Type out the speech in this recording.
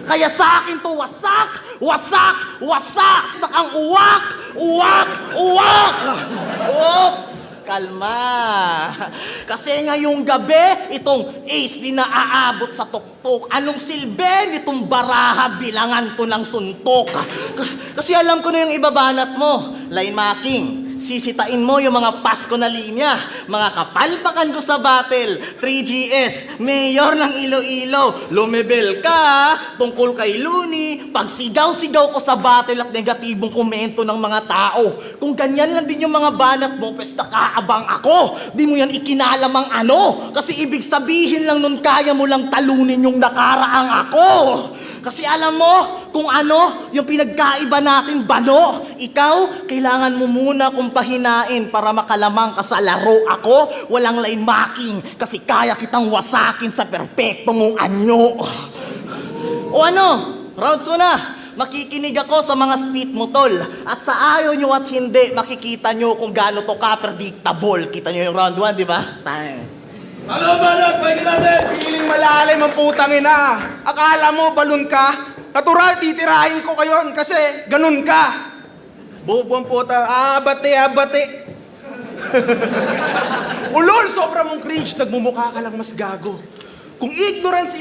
Kaya sa akin to wasak, wasak, wasak, sakang uwak, uwak, uwak. Oops! Kalma. Kasi ngayong gabi, itong ace di na aabot sa tuktok. Anong silbi nitong baraha bilangan to ng suntok? Kasi alam ko na yung ibabanat mo. Line marking. Sisitain mo yung mga Pasko na linya. Mga kapalpakan ko sa battle. 3GS, mayor ng Iloilo. Lumebel ka tungkol kay Looney. Pag sigaw-sigaw ko sa battle at negatibong komento ng mga tao. Kung ganyan lang din yung mga banat mo, pes nakaabang ako. Di mo yan ikinalamang ano. Kasi ibig sabihin lang nun kaya mo lang talunin yung nakaraang ako. Kasi alam mo kung ano yung pinagkaiba natin, Bano. Ikaw, kailangan mo muna kung pahinain para makalamang ka sa laro. Ako, walang line marking kasi kaya kitang wasakin sa perpekto mong anyo. O ano, rounds mo na. Makikinig ako sa mga spit mo, tol. At sa ayaw nyo at hindi, makikita nyo kung gaano to ka-predictable. Kita nyo yung round 1, di ba? Time. Halo, Banat! Pwede natin! Piling malalim ang putang ina. Akala mo, balon ka? Natural, titirahin ko kayon kasi ganun ka. Bubong puta. Abate, abate. Ulol, sobra mong cringe. Nagmumukha ka lang mas gago. Kung ignorance